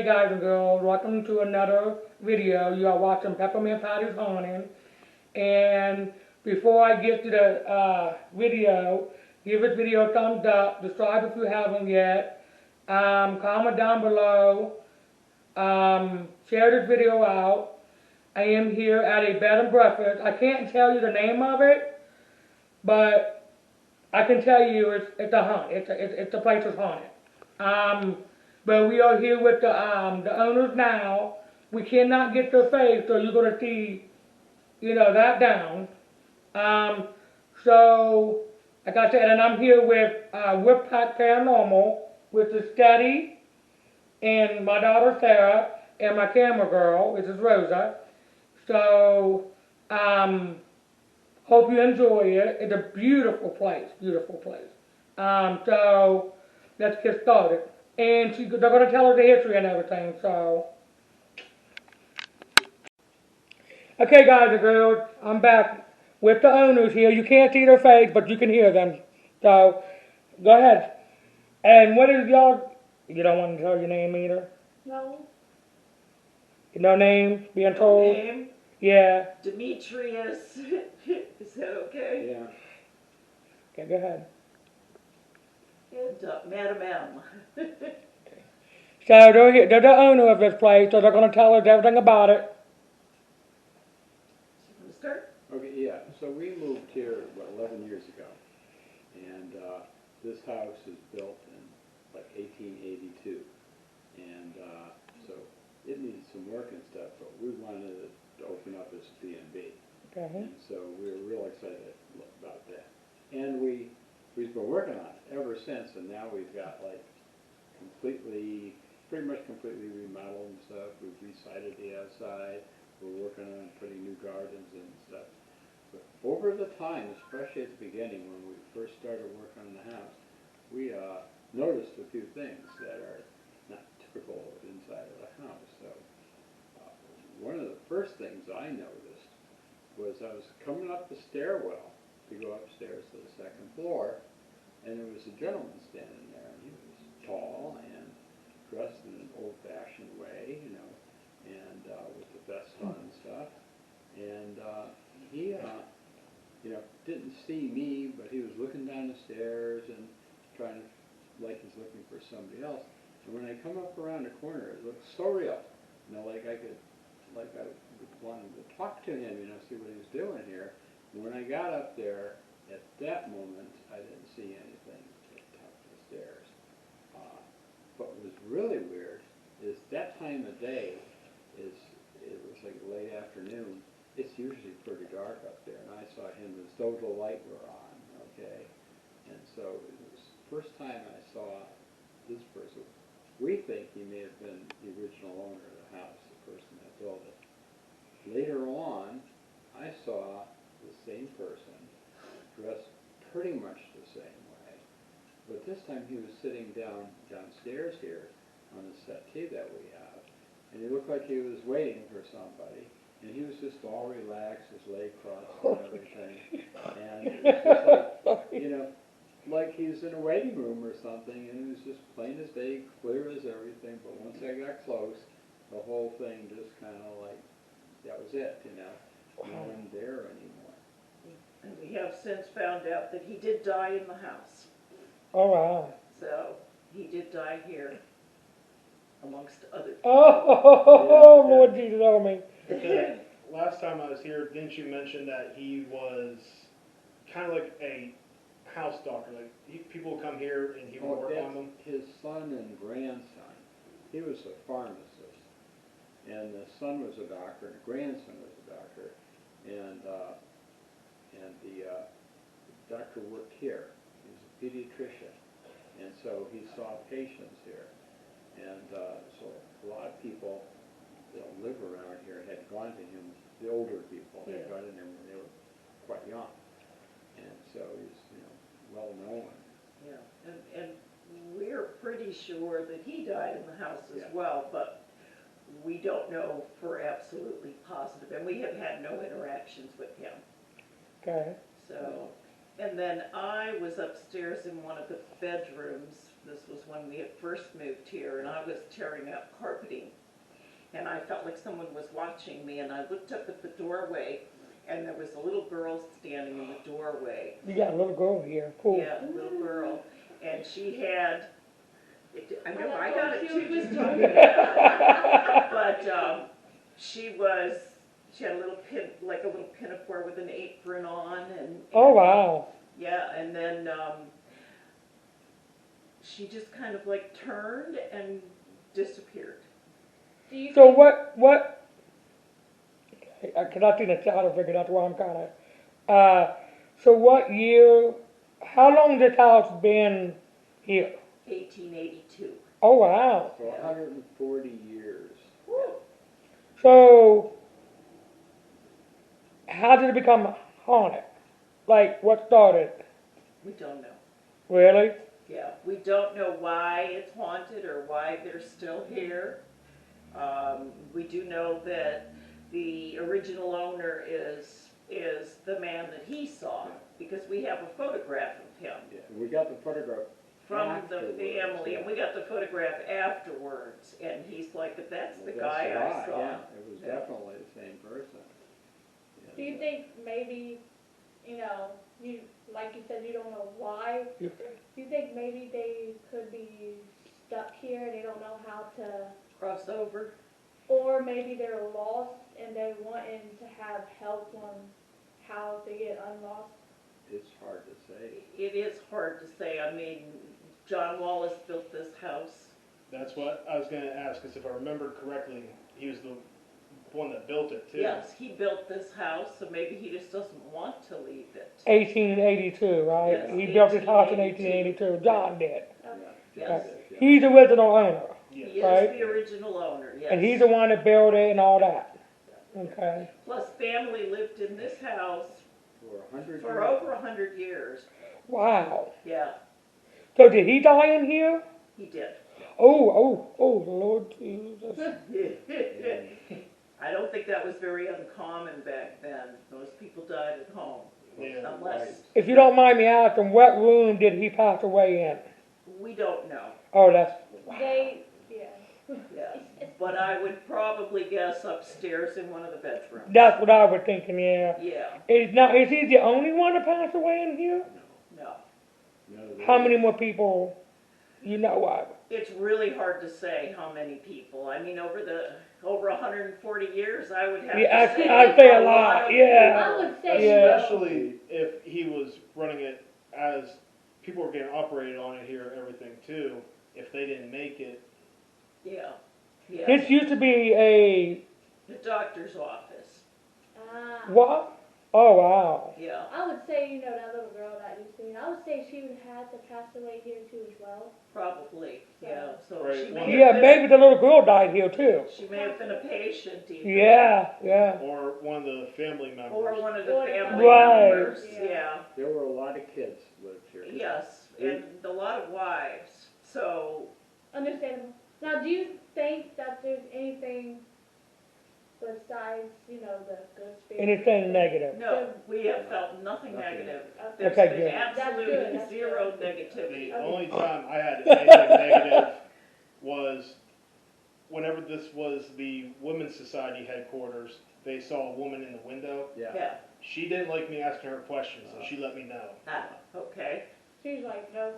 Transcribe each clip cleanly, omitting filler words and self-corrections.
Hey guys and girls, welcome to another video. You are watching Peppermint Patty's Haunting. And before I get to the video, give this video a thumbs up, subscribe if you haven't yet, comment down below, share this video out. I am here at a bed and breakfast. I can't tell you the name of it, but I can tell you it's a haunt. It's the place is haunted. But we are here with the owners now. We cannot get their face, so you're gonna see, that down. So like I said, and I'm here with Wolfe Paranormal, which is Steady, and my daughter Sarah, and my camera girl, which is Rosa. So hope you enjoy it. It's a beautiful place, beautiful place. So let's get started. And they're going to tell us the history and everything, so. Okay, guys and girls, I'm back with the owners here. You can't see their face, but you can hear them. So, go ahead. And what is y'all, you don't want to tell your name either? No. No name being told? Name? Yeah. Demetrius. Is that okay? Yeah. Okay, go ahead. And Madam M. So they're the owner of this place, so they're going to tell us everything about it. You want to start? Okay, yeah. So we moved here, 11 years ago. And this house is built in, 1882. And so it needed some work and stuff, but we wanted it to open up as a B&B. Okay. And so we were real excited about that. And we've been working on it ever since, and now we've got, pretty much completely remodeled and stuff. We've resided the outside. We're working on putting new gardens and stuff. But over the time, especially at the beginning when we first started working on the house, we noticed a few things that are not typical inside of the house. So one of the first things I noticed was I was coming up the stairwell to go upstairs to the second floor, and there was a gentleman standing there, and he was tall and dressed in an old-fashioned way, and with the vest on and stuff. And he, didn't see me, but he was looking down the stairs and trying to, like he's looking for somebody else. And when I come up around the corner, it looked so real, like I wanted to talk to him, see what he was doing here. And when I got up there, at that moment, I didn't see anything at the top of the stairs. What was really weird is that time of day it was like late afternoon. It's usually pretty dark up there, and I saw him as though the light were on, okay? And so it was the first time I saw this person. We think he may have been the original owner of the house, the person that built it. Later on, I saw the same person dressed pretty much the same way. But this time he was sitting downstairs here on the settee that we have, and he looked like he was waiting for somebody, and he was just all relaxed, his leg crossed and everything, and it was just like he was in a waiting room or something, and it was just plain as day, clear as everything. But once I got close, the whole thing just kind of that was it, no one there anymore. And we have since found out that he did die in the house. All right. So he did die here, amongst other people. Oh, Lord Jesus, oh me. Okay. Last time I was here, didn't you mention that he was kind of like a house doctor? People would come here and he would work on them? His son and grandson. He was a pharmacist. And the son was a doctor, and the grandson was a doctor. And the doctor worked here. He was a pediatrician. And so he saw patients here. And so a lot of people that live around here had gone to him, the older people had gone to him when they were quite young. And so he's, well known. Yeah, and we're pretty sure that he died in the house as well, but we don't know for absolutely positive, and we have had no interactions with him. Okay. So, and then I was upstairs in one of the bedrooms This was when we had first moved here, and I was tearing up carpeting. And I felt like someone was watching me, and I looked up at the doorway, and there was a little girl standing in the doorway. You got a little girl here, cool. Yeah, a little girl, and she had, I know, I I got thought it she too, was just talking about it. But, she had a little like a little pinafore with an apron on, and. Oh, wow. Yeah, and then, she just kind of like turned and disappeared. Do you So think, what, cause I think the title figured out why I'm kinda, so what year, how long this house been here? 1882. Oh, wow. For 140 years. So, how did it become haunted? Like, what started? We don't know. Really? Yeah, we don't know why it's haunted or why they're still here. We do know that the original owner is the man that he saw, because we have a photograph of him Yeah, we got the photograph from the afterwards, family, and yeah. we got the photograph afterwards, and he's like, that's the Well, guy that's I the saw. Yeah, it was Yeah. definitely the same person. do you think maybe, you know, you, like you said, you don't know why? Do you think maybe they could be stuck here, they don't know how to, Cross over. or maybe they're lost and they wanting to have help on how to get unlost? It's hard to say. It is hard to say. I mean, John Wallace built this house. That's what I was gonna ask, because if I remember correctly, he was the one that built it too. Yes, he built this house, so maybe he just doesn't want to leave it. 1882, right? Yes, He built his house in 1882. 1882, John did. Yes. Yeah. He's the original owner, He Yeah. is Right. the original owner, yes. and he's the one that built it and all that. Okay. Plus, family lived in this house For 100 for years. over 100 years. Wow. Yeah, So did he die in here? he did. Oh, Lord Jesus. I don't think that was very uncommon back then. Most people died at home, Yeah. unless, If you don't mind me asking, what room did he pass away in? we don't know. Oh, that's, They, yeah. Yeah, but I would probably guess upstairs in one of the bedrooms. that's what I was thinking, yeah. Yeah, Is he the only one to pass away in here? no. No, they- How many more people you know of? It's really hard to say how many people. I mean, over 140 years, I would have Yeah, to say. I'd say a lot, of yeah. I would say, Yeah. Especially if he was running it as people were getting operated on it here, everything too. If they didn't make it, Yeah, yeah. This used to be a, The doctor's office, what? Oh, wow. yeah. I would say, you know, that little girl that you seen, I would say she would have to pass away here too as well. Probably, yeah, so Right, she may well- have Yeah, been, maybe the little girl died here too. she may have been a patient even. Yeah. or one of the family members. Or one of the Or family Right. members, Yeah. yeah, There were a lot of kids lived here. yes, and a lot of wives, so, Understandable. Now, do you think that there's anything besides, you know, the good spirits? Anything negative? no, we have felt nothing Nothing. negative. Okay. There's Okay, been good. absolutely That's good, that's zero good. negativity. The only time I had anything negative was whenever this was the Women's Society headquarters. They saw a woman in the window. Yeah. Yeah, She didn't like me asking her questions, so she let me know. okay, She's like, no,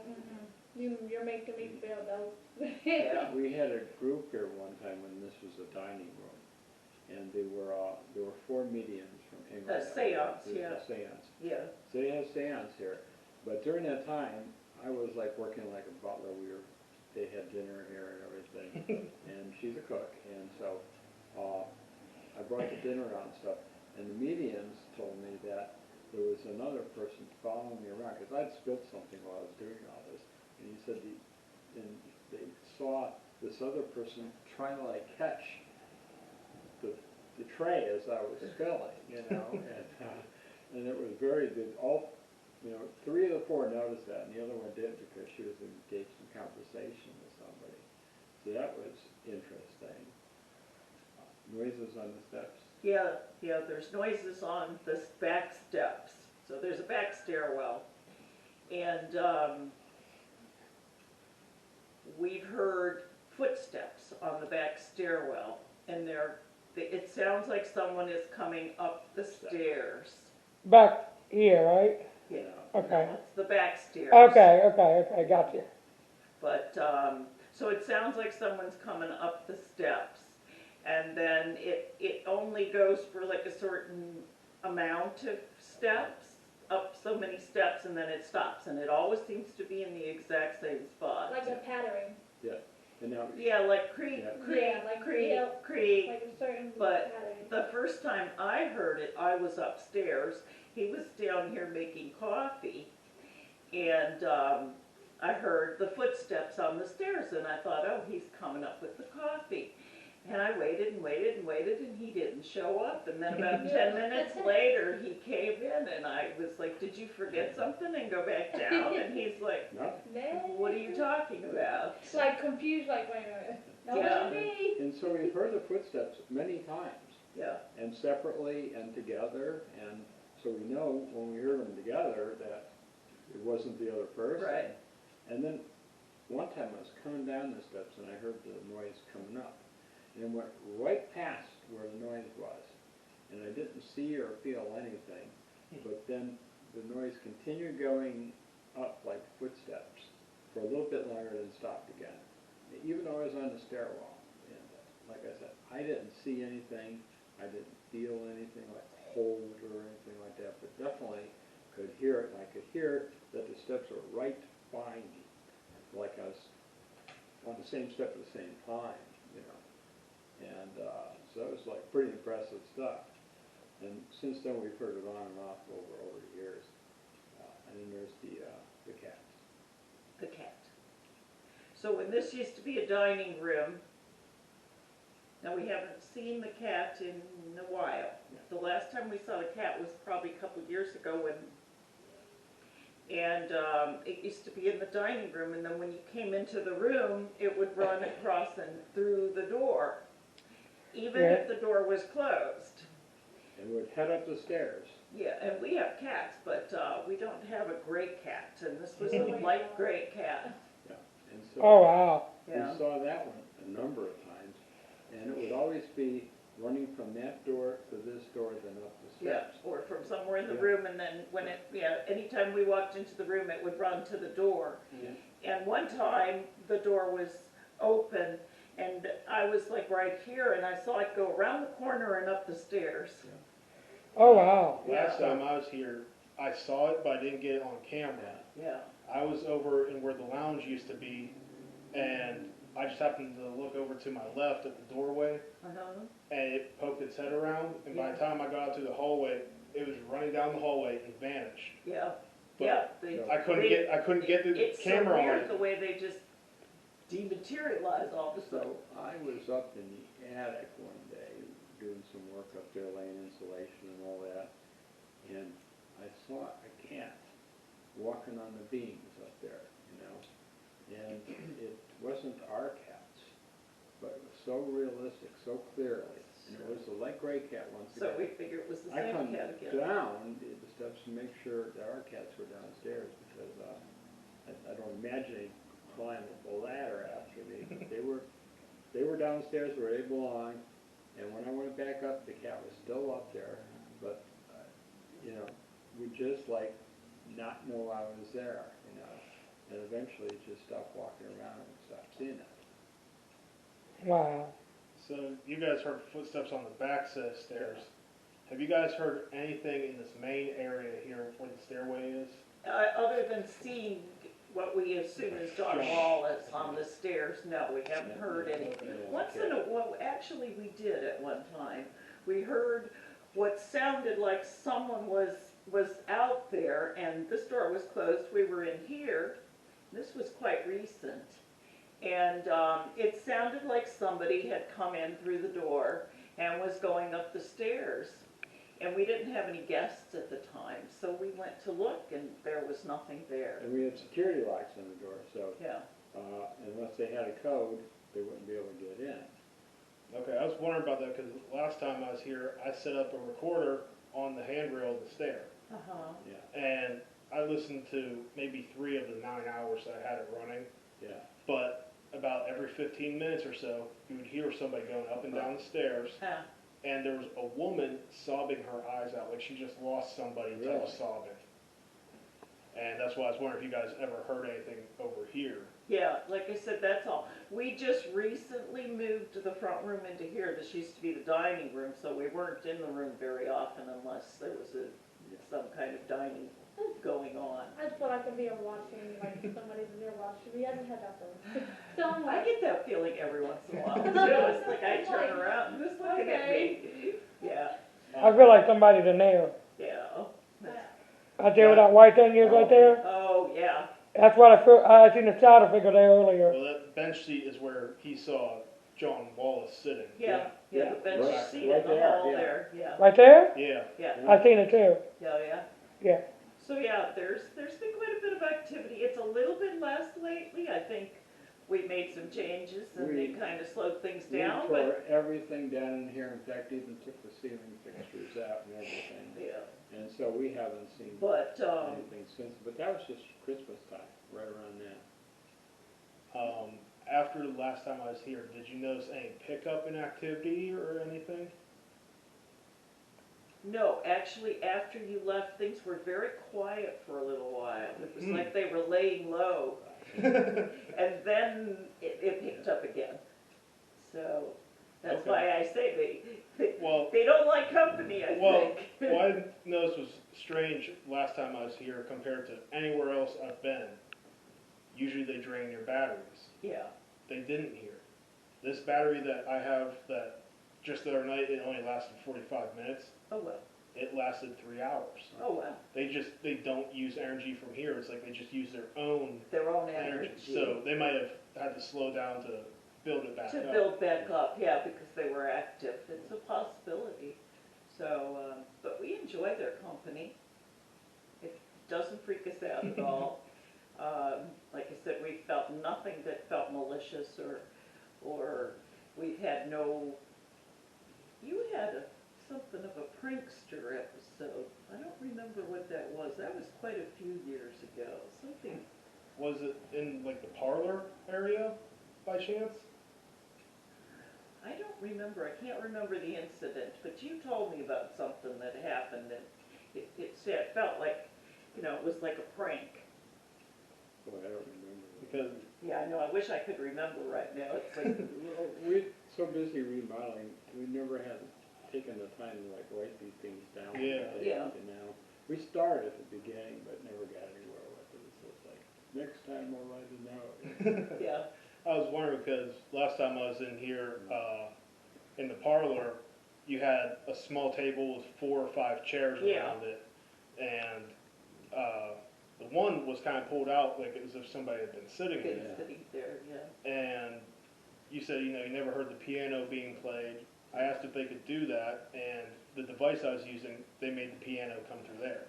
you're making me feel no. yeah, We had a group here one time when this was a dining room, and there were 4 mediums from England. A seance, It was yeah. a seance. yeah, So they had a seance here, but during that time, I was like working like a butler. They had dinner here and everything, and she's a cook, and so I brought the dinner out and stuff. And the mediums told me that there was another person following me around because I'd spilled something while I was doing all this, and he said they saw this other person trying to like catch the tray as I was spilling, you know, and it was very good. All, 3 of the 4 noticed that, and the other one didn't because she was engaged in conversation with somebody. So that was interesting. Noises on the steps. yeah, there's noises on the back steps, so there's a back stairwell. And, we've heard footsteps on the back stairwell, and it sounds like someone is coming up the stairs. Back here, right? Yeah. Okay. That's the back stairs. Okay, got you. But, so it sounds like someone's coming up the steps, and then it only goes for like a certain amount of steps, up so many steps, and then it stops, and it always seems to be in the exact same spot. Like a pattern. And now, Yeah, like creak, Yeah. creak, Yeah, like, creak, yeah. creak. Like a certain But pattern. the first time I heard it, I was upstairs. He was down here making coffee, and I heard the footsteps on the stairs, and I thought, oh, he's coming up with the coffee. And I waited and waited and waited, and he didn't show up. And then about 10 minutes later, he came in, and I was like, did you forget something and go back down? And he's like, no, what are you talking about? It's like confused, like, wait a minute. No, Yeah. it's me. and so we've heard the footsteps many times, Yeah, and separately and together, and so we know when we heard them together that it wasn't the other person. right. And then one time I was coming down the steps and I heard the noise coming up, and went right past where the noise was, and I didn't see or feel anything, but then the noise continued going up like footsteps for a little bit longer, then stopped again, even though I was on the stairwell. And like I said, I didn't see anything, I didn't feel anything like cold or anything like that, but definitely could hear it, and I could hear that the steps were right behind me, like I was on the same step at the same time, you know. And so that was like pretty impressive stuff. And since then we've heard it on and off over the years. And then there's the cats. The cat. So when this used to be a dining room, now we haven't seen the cat in a while. The last time we saw the cat was probably a couple of years ago and it used to be in the dining room, and then when you came into the room, it would run across and through the door, even if the door was closed. And would head up the stairs. Yeah, and we have cats, but we don't have a gray cat, and this was a light gray cat. Yeah. And so Oh, wow. Yeah. we saw that one a number of times, and it would always be running from that door to this door, then up the Yeah, steps. or from somewhere in the Yeah. room, and then when anytime we walked into the room, it would run to the door. Yeah. And one time, the door was open, and I was like right here, and I saw it go around the corner and up the stairs. Oh, wow. Last time I was here, I saw it, but I didn't get it on camera. Yeah, I was over in where the lounge used to be, and I just happened to look over to my left at the doorway, uh-huh, and it poked its head around, and by the time I got out to the hallway, it was running down the hallway and vanished. yeah, But yeah. I couldn't get the It's camera so on weird it. the way they just dematerialize all of a sudden. So I was up in the attic one day doing some work up there, laying insulation and all that, and I saw a cat walking on the beams up there, you know, and it wasn't our cats, but it was so realistic, so clearly, and it was a light gray cat once So again. we figured it was the I same come cat again. down the steps to make sure that our cats were downstairs, because I don't imagine they climbed the ladder after me. They were downstairs where they belonged, and when I went back up, the cat was still up there, but, you know, we just like not know I was there, you know, and eventually it just stopped walking around and stopped seeing it. Wow. So you guys heard footsteps on the back set of stairs. Have you guys heard anything in this main area here where the stairway is? Other than seeing what we assume is John Wallace on the stairs, no, we haven't heard anything. Once in a while, actually we did at one time. We heard what sounded like someone was out there, and this door was closed, we were in here. This was quite recent. And it sounded like somebody had come in through the door and was going up the stairs. And we didn't have any guests at the time, so we went to look, and there was nothing there. And we had security locks on the door, so Yeah. unless they had a code, they wouldn't be able to get in. Okay, I was wondering about that because last time I was here, I set up a recorder on the handrail of the stair. Uh-huh. Yeah, And I listened to maybe 3 of the 9 hours that I had it running. yeah. But about every 15 minutes or so, you would hear somebody going up and down the stairs, Huh. and there was a woman sobbing her eyes out, like she just lost somebody type Really? of sobbing. And that's why I was wondering if you guys ever heard anything over here. Yeah, like I said, that's all. We just recently moved the front room into here. This used to be the dining room, so we weren't in the room very often unless there was some kind of dining going on. I just feel like I'm being watching, like somebody's in there watching me. I just had that feeling. So I'm I like, get that feeling every once in a while, too. It's like I turn around and who's looking at me? Yeah, I feel like somebody's in there. yeah. Right there where that white thing is right there. Oh, yeah. That's what I feel. I seen the shadow figure there earlier. Well, that bench seat is where he saw John Wallace sitting. Yeah, Yeah. the bench Right- seat right in the there, hall yeah. there, yeah, Right there? Yeah. yeah, I seen it too. yeah. Yeah. So yeah, there's been quite a bit of activity. It's a little bit less lately. I think we made some changes and they We- kind of slowed things We down, tore but everything down in here, in fact, even took the ceiling fixtures out and everything. yeah, And so we haven't seen but anything since, but that was just Christmas time, right around then. After the last time I was here, did you notice any pickup in activity or anything? no, actually, after you left, things were very quiet for a little while. It was Hmm. like they were laying low, and then it picked up again. So that's Okay. why I say Well, they don't like company. I well, think. what I noticed was strange last time I was here compared to anywhere else I've been. Usually they drain your batteries. Yeah. They didn't here. This battery that I have that just the other night, it only lasted 45 minutes. Oh well. It lasted 3 hours. Oh well. They don't use energy from here. It's like they just use their own Their own energy. energy. So they might have had to slow down to build it back To up. build back up, yeah, because they were active. It's a possibility. So, but we enjoy their company. It doesn't freak us out at all. Like I said, we felt nothing that felt malicious or we've had no. You had something of a prankster episode. I don't remember what that was. That was quite a few years ago. Something. Was it in like the parlor area by chance? I don't remember. I can't remember the incident, but you told me about something that happened, and it felt like, it was like a prank. Boy, I don't remember. Because Yeah, I know. I wish I could remember right now. It's like, Well, we're so busy remodeling, we never had taken the time to like write these things down. Yeah. Yeah. You know, we started at the beginning, but never got anywhere with it. So it's like, next time we'll write it out. yeah, I was wondering because last time I was in here, in the parlor, you had a small table with 4 or 5 chairs Yeah. around it, and the one was kind of pulled out like as if somebody had been sitting in been it. sitting there, yeah. And you said you never heard the piano being played. I asked if they could do that, and the device I was using, they made the piano come through there,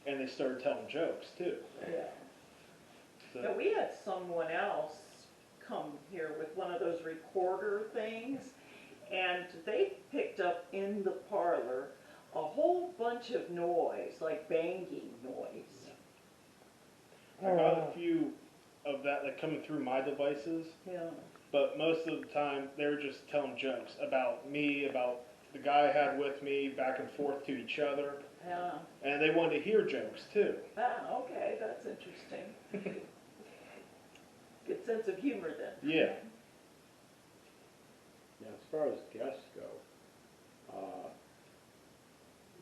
and they started telling jokes too. Yeah. So, Now, we had someone else come here with one of those recorder things, and they picked up in the parlor a whole bunch of noise, like banging noise. I got a few of that like coming through my devices, Yeah. but most of the time they were just telling jokes about me, about the guy I had with me, back and forth to each other, Yeah. and they wanted to hear jokes too. Ah, okay, that's interesting. Good sense of humor then. Yeah. Now, as far as guests go,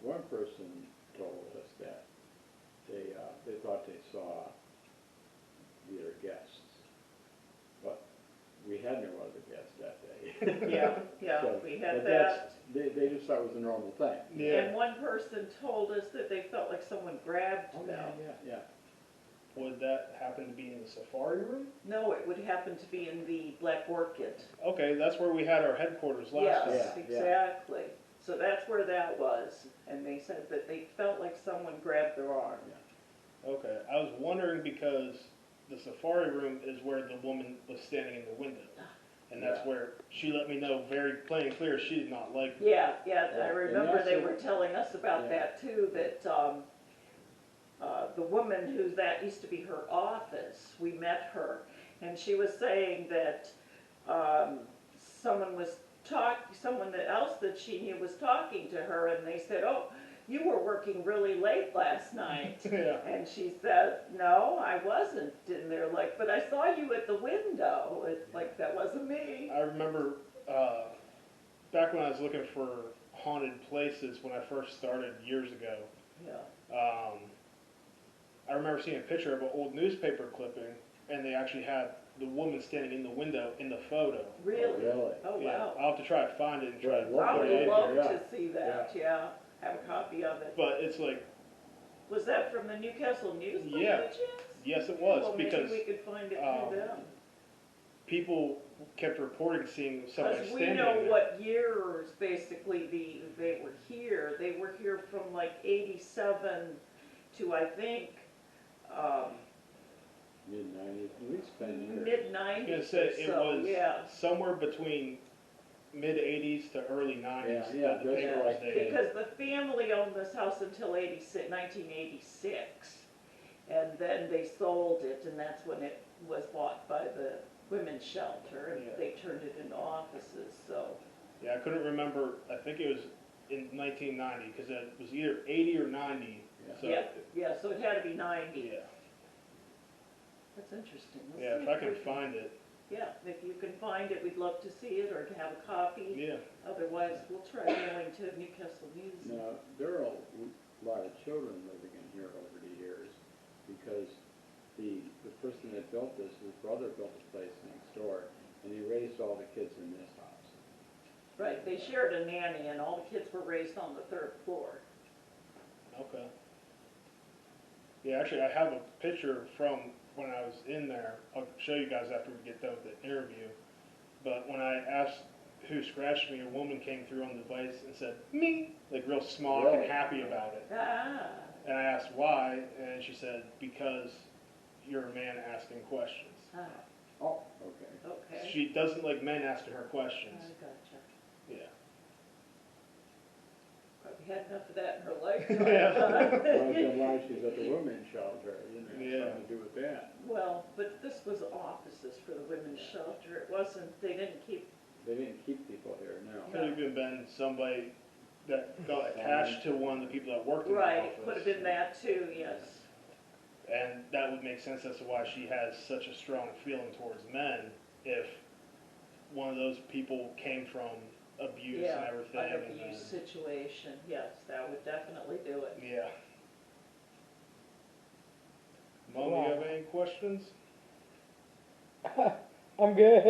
one person told us that they thought they saw their guests, but we had no other guests that day. Yeah, yeah, So, we had but that. they just thought it was a normal thing. Yeah. And one person told us that they felt like someone grabbed Oh, them. yeah. Would that happen to be in the safari room? No, it would happen to be in the Black Orchid. Okay, that's where we had our headquarters last Yes, time. Yeah, yeah. exactly. So that's where that was. And they said that they felt like someone grabbed their arm. Okay, I was wondering because the safari room is where the woman was standing in the window. And that's Yeah. where she let me know very plain and clear she did not like me. Yeah, I And remember that's they a- were telling us about Yeah. that too, that the woman that used to be her office, we met her, And she was saying that someone was someone else that she knew was talking to her, and they said, "Oh, you were working really late last night." Yeah. And she said, "No, I wasn't." And they're like, "But I saw you at the window." It's like, that wasn't me. I remember back when I was looking for haunted places when I first started years ago. Yeah. I remember seeing a picture of an old newspaper clipping, and they actually had the woman standing in the window in the photo. Really? Really? Oh, Yeah, wow. I'll have to try to find it and try to Right, I put it would in love here. yeah. to see that, yeah. Have a copy of it. But it's like, Was that from the Newcastle News by Yeah. any chance? yes, it was, Well, because maybe we could find it um, through them. people kept reporting seeing somebody Because we standing know there. what years basically they were here. They were here from like 87 to, I think, Mid-90s, at least 10 years. mid I was 90s gonna or say it so. was Yeah. somewhere between mid '80s to early '90s. Yeah, that the that's papers right. dated. Because the family owned this house until 1986, and then they sold it, and that's when it was bought by the women's shelter, and Yeah. they turned it into offices. So Yeah, I couldn't remember. I think it was in 1990 because it was either 80 or 90. Yeah. So yeah, so it had to be 90. yeah, That's interesting. Let's yeah. see If I can we find it, Yeah, if you can find it, we'd love to see it or to have a copy. yeah. Otherwise, we'll try going to Newcastle News. Now, there are a lot of children living in here over the years because the person that built this, his brother built a place next door, and he raised all the kids in this house. Right, they shared a nanny, and all the kids were raised on the 3rd floor. Okay. Yeah, actually, I have a picture from when I was in there. I'll show you guys after we get done with the interview. But when I asked who scratched me, a woman came through on the device and said, "Me," like real smart Really? and happy about it. Ah, And I asked why, and she said, "Because you're a man asking questions." ah, Oh, okay. okay. She doesn't like men asking her I questions. gotcha. Yeah. Probably had enough of that in her lifetime. Yeah. Well, then why she's at the women's shelter, you know, Yeah. something to do with that. Well, but this was offices for the women's shelter. It wasn't, they didn't keep, They didn't keep people here, no. Could have even been somebody that got attached to one of the people that worked in the right, office. it could have been that too, yes. And that would make sense as to why she has such a strong feeling towards men if one of those people came from abuse and Yeah, everything. an and abuse then- situation, yes, that would definitely do it. Yeah. Mom, do you have any questions? I'm good.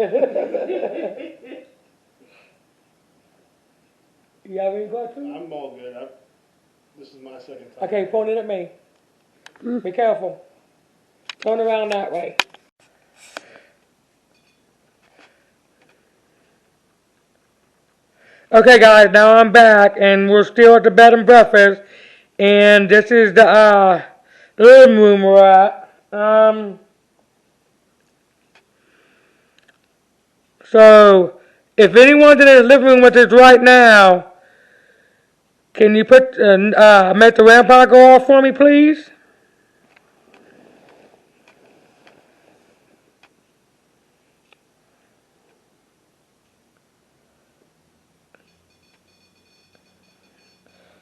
You have any questions? I'm all good. This is my second time. Okay, point it at me. Be careful. Turn around that way. Okay, guys, now I'm back, and we're still at the bed and breakfast, and this is the living room we're at. So, if anyone's in the living room with us right now, can you make the rampart go off for me, please?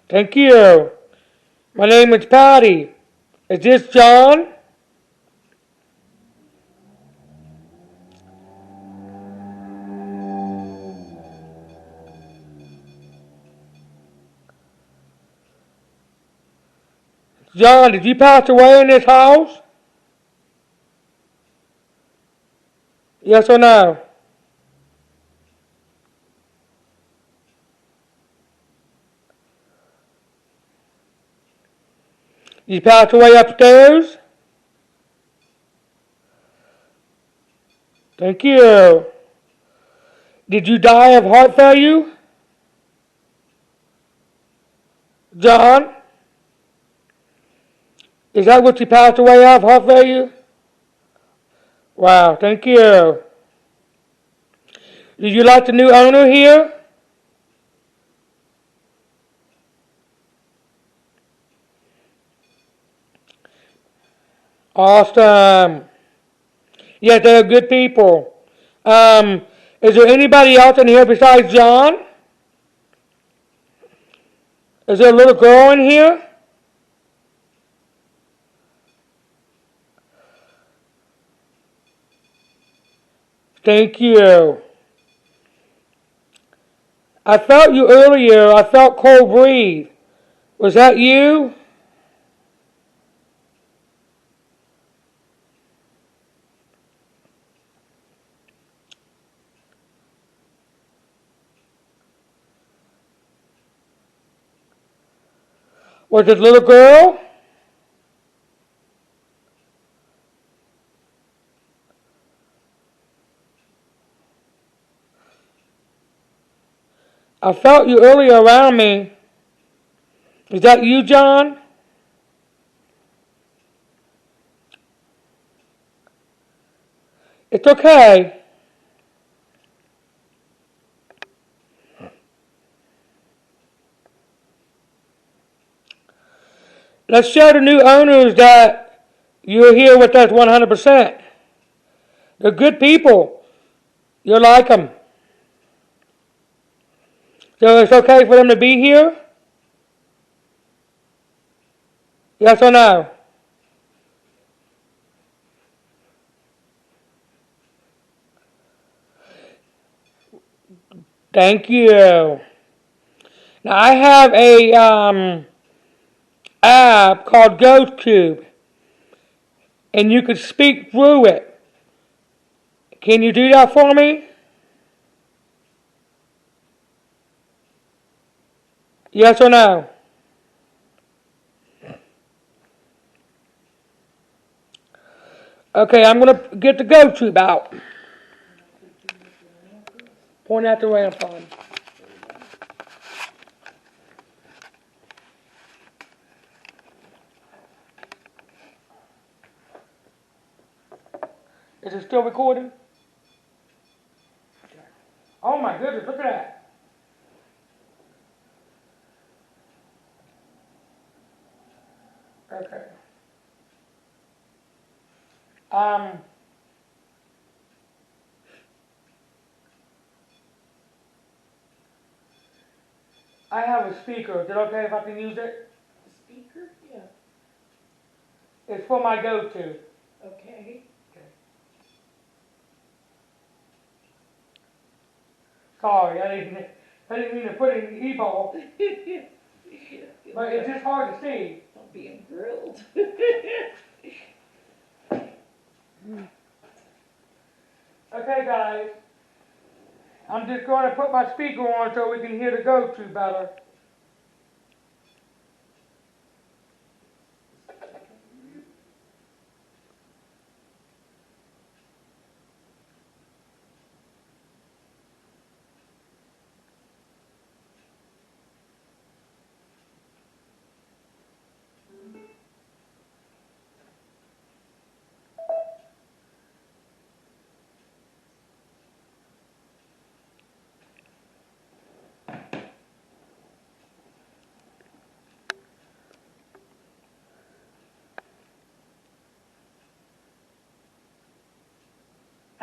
Thank you. My name is Patty. Is this John? John, did you pass away in this house? Yes or no? You passed away upstairs? Thank you. Did you die of heart failure? John? Is that what you passed away of, heart failure? Wow, thank you. Did you like the new owner here? Awesome. Yes, they're good people. Is there anybody else in here besides John? Is there a little girl in here? Thank you. I felt you earlier. I felt cold breathe. Was that you? Was it little girl? I felt you earlier around me. Is that you, John? It's okay. Let's show the new owners that you're here with us 100%. They're good people. You like them. So it's okay for them to be here? Yes or no? Thank you. Now I have a app called Ghost Cube, and you could speak through it. Can you do that for me? Yes or no? Okay, I'm gonna get the Ghost Cube out. Point at the ramp on. Is it still recording? Oh my goodness, look at that. Okay. Um, I have a speaker. Is it okay if I can use it? Speaker? Yeah, It's for my go-to. okay. Sorry, I didn't mean to put it in the e-ball, but it's just hard to see. I'm being grilled. Okay, guys. I'm just going to put my speaker on so we can hear the go-to better.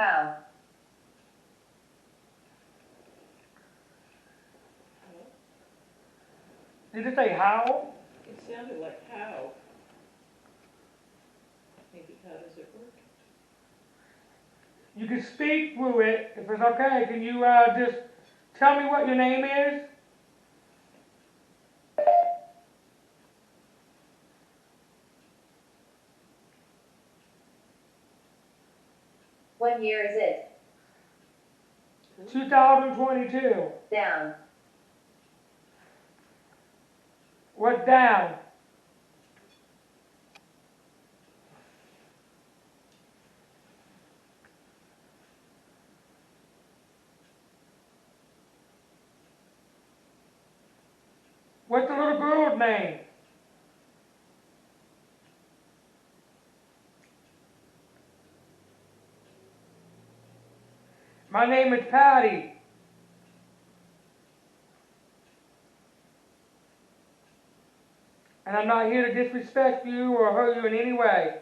How? Did it say how? It sounded like how. Maybe how does it work? You can speak through it. If it's okay, can you just tell me what your name is? What year is it? 2022. Down. What's down? What's the little girl's name? My name is Patty. And I'm not here to disrespect you or hurt you in any way.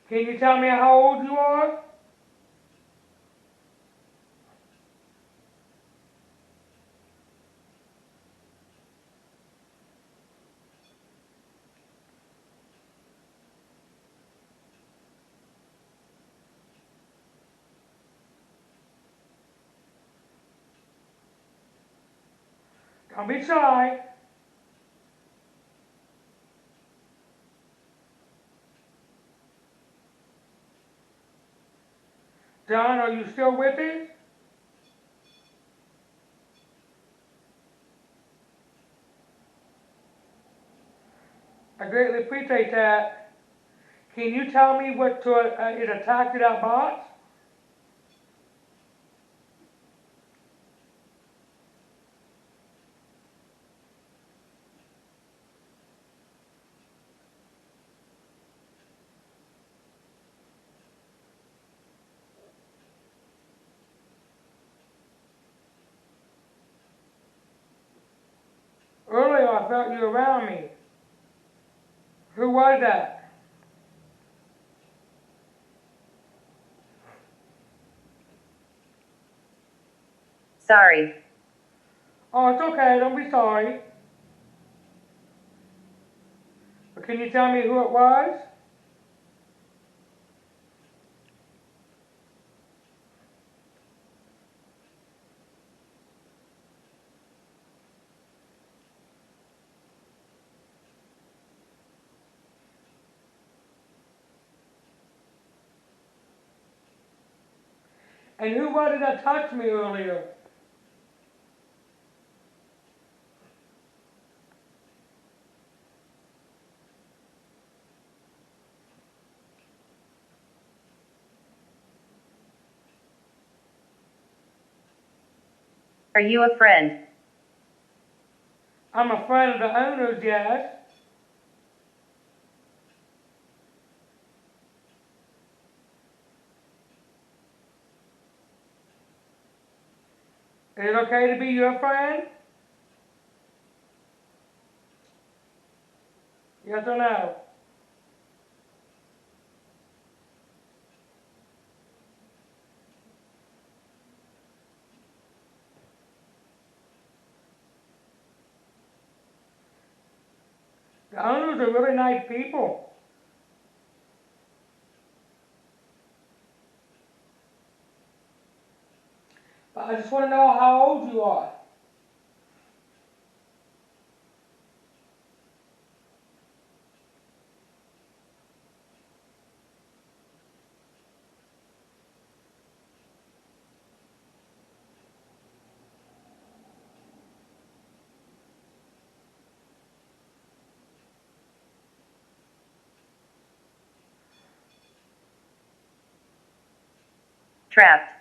Can you tell me how old you are? Don't be shy. John, are you still with us? I greatly appreciate that. Can you tell me what is attached to that box? Earlier I felt you around me. Who was that? Sorry. Oh, it's okay, don't be sorry. But can you tell me who it was? And who was it that touched me earlier? Are you a friend? I'm a friend of the owner's, yes. Is it okay to be your friend? Yes or no? The owners are really nice people. But I just want to know how old you are. Trapped.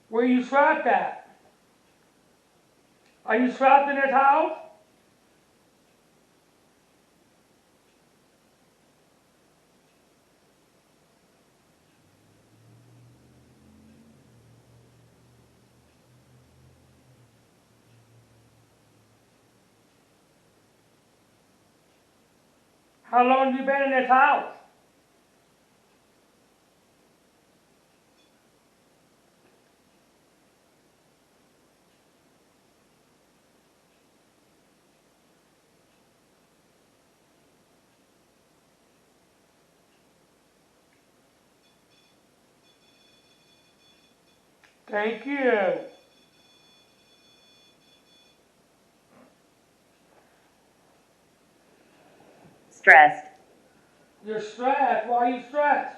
Where you trapped at? Are you trapped in this house? How long have you been in this house? Thank you. Stressed. You're stressed. Why are you stressed?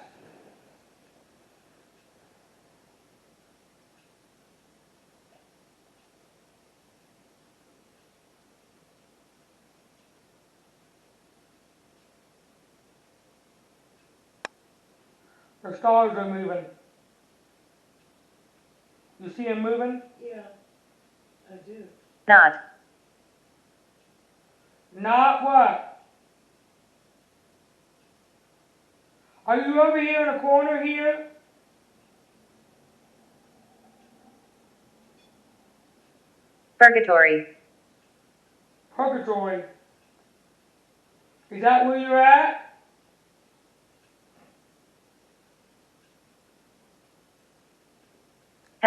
The stars are moving. You see them moving? Yeah, I do. Not. Not what? Are you over here in the corner here? Purgatory. Purgatory. Is that where you're at?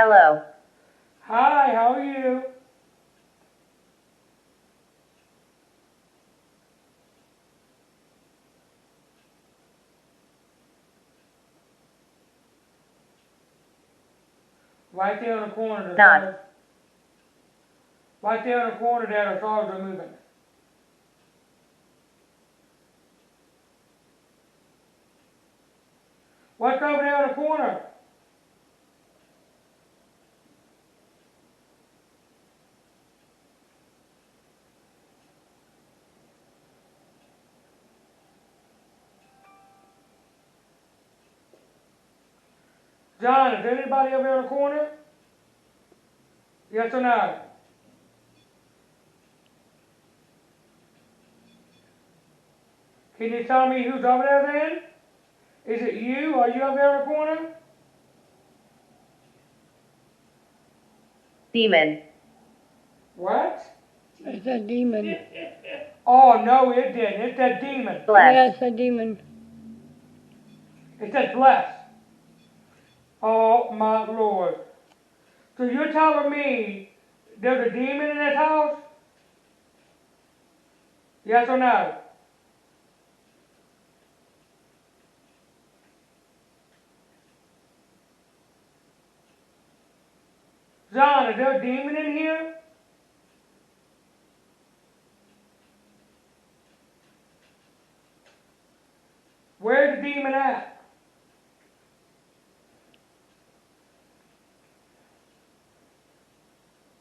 Hello. Hi, how are you? Right there in the corner, Not. right there in the corner there, the saws are moving. What's over there in the corner? John, is there anybody over there in the corner? Yes or no? Can you tell me who's over there then? Is it you? Are you over there in the corner? Demon. What? It's a demon. Oh, no, it didn't. It's that demon. Bless. Yeah, it's a demon. It says bless. Oh, my Lord. So you're telling me there's a demon in this house? Yes or no? John, is there a demon in here? Where's the demon at?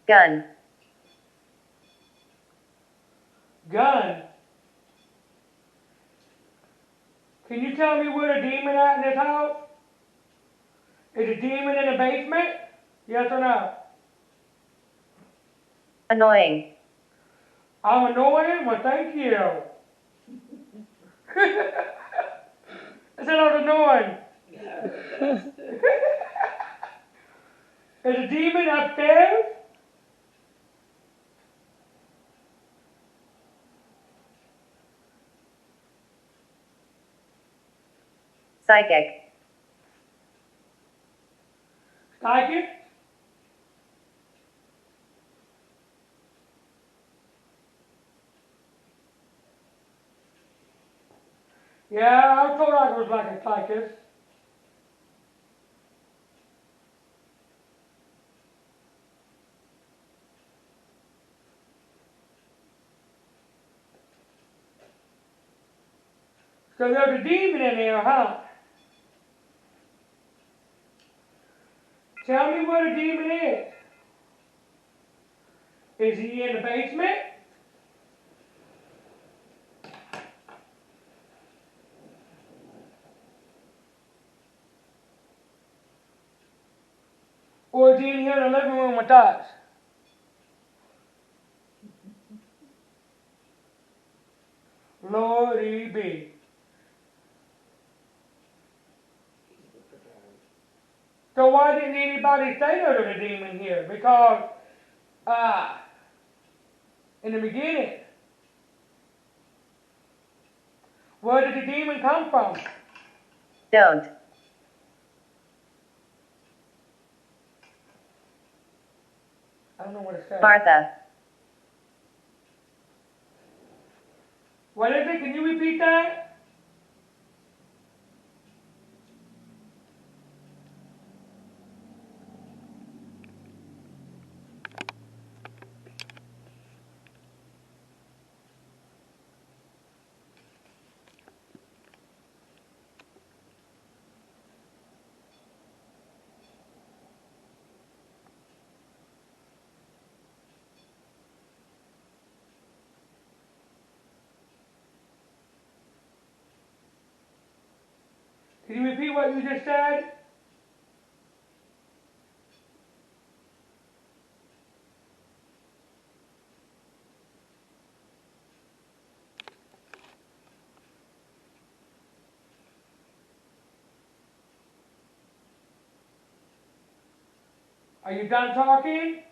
Gun. Gun. Can you tell me where the demon at in this house? Is the demon in the basement? Yes or no? Annoying. I'm annoying? Well, thank you. I said I was annoying. Is the demon upstairs? Psychic. Psychic? Yeah, I was told I was like a psychic. So there's a demon in there, huh? Tell me where the demon is. Is he in the basement? Or is he in here in the living room with us? Lordy be. So why didn't anybody say there was a demon here? Because, in the beginning, where did the demon come from? Don't. I don't know what it says. Martha. What is it? Can you repeat that? Can you repeat what you just said? Are you done talking?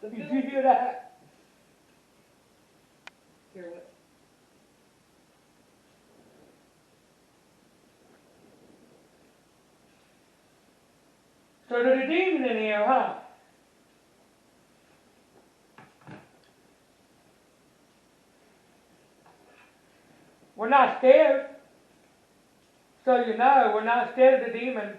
Did you hear that? Hear what? So there's a demon in here, huh? We're not scared. So you know, we're not scared of the demon.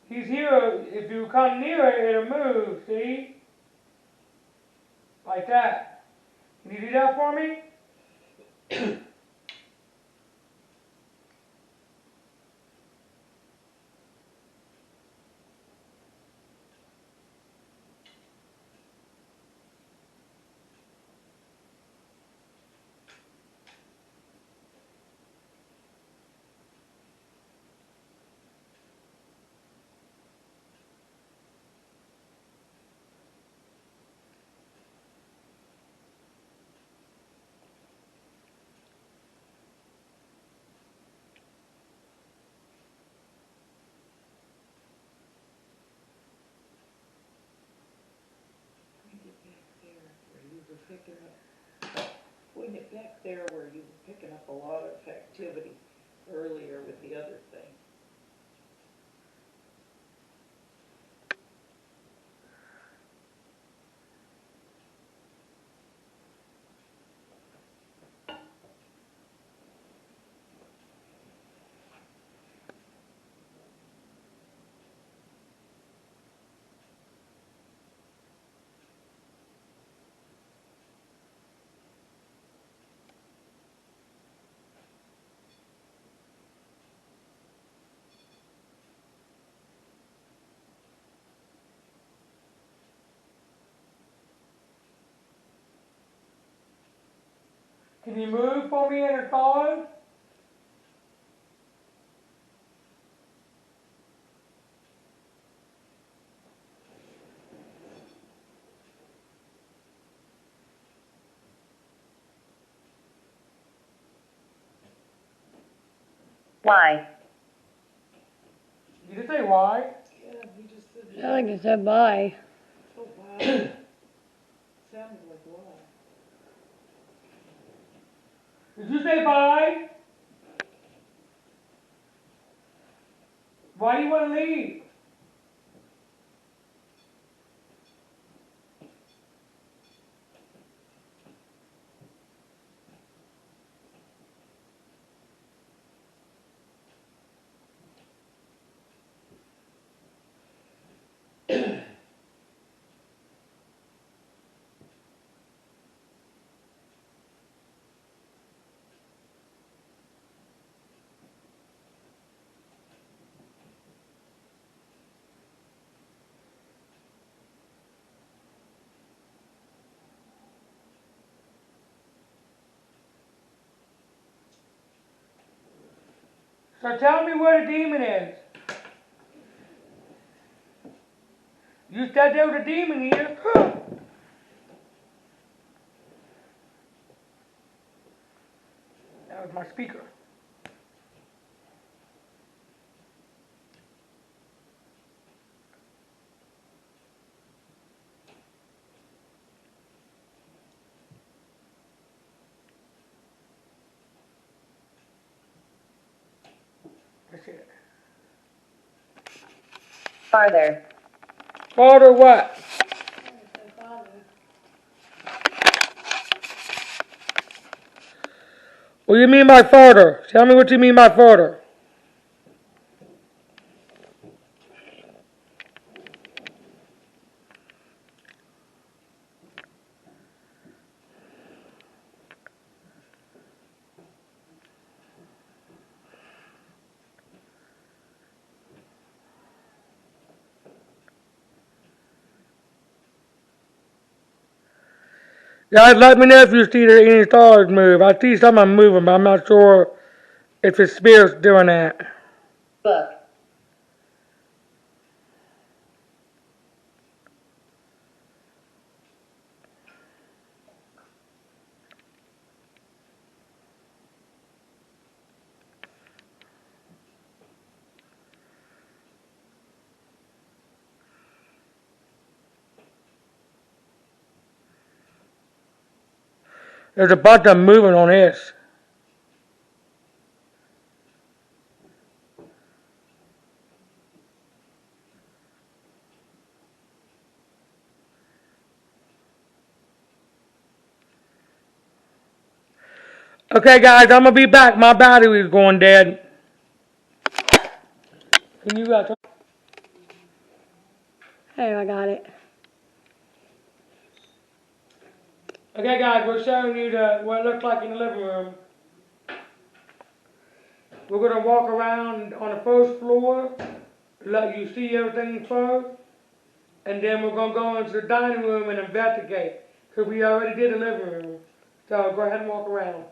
He's here. If you come near it, it'll move, see? Like that. Can you do that for me? Point it back there where you were picking up a lot of activity earlier with the other thing. Can you move for me in the cars? Y. You just say why? Yeah, he just said. I think it said bye. Oh, wow. Sounded like why. Did you say bye? Why do you want to leave? So tell me where the demon is. You said there was a demon here. That was my speaker. That's it. Farther. Father what? What do you mean by further? Tell me what you mean by further. Guys, let me know if you see any stars move. I see some of them moving, but I'm not sure if it's spirits doing that. Book. There's a bunch of them moving on this. Okay, guys, I'm gonna be back. My battery is going dead. Can you turn? Hey, I got it. Okay, guys, we're showing you what it looks like in the living room. We're gonna walk around on the first floor, let you see everything first, and then we're gonna go into the dining room and investigate. Cause we already did the living room. So go ahead and walk around.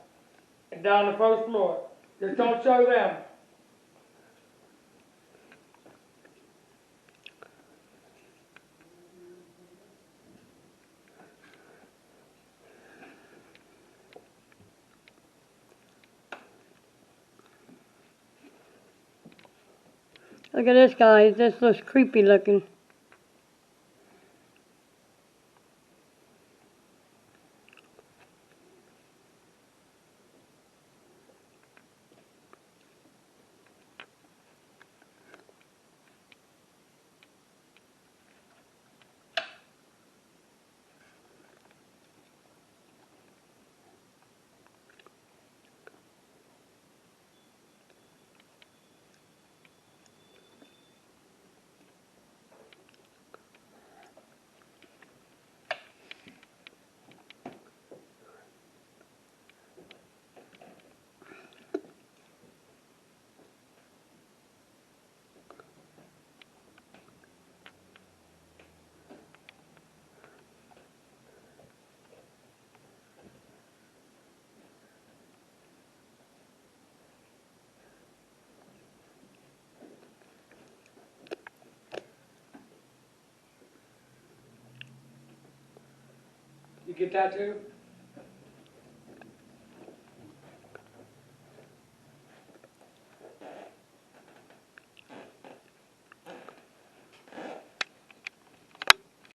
And down the first floor. Just don't show them. Look at this guy. This looks creepy looking. You get that too?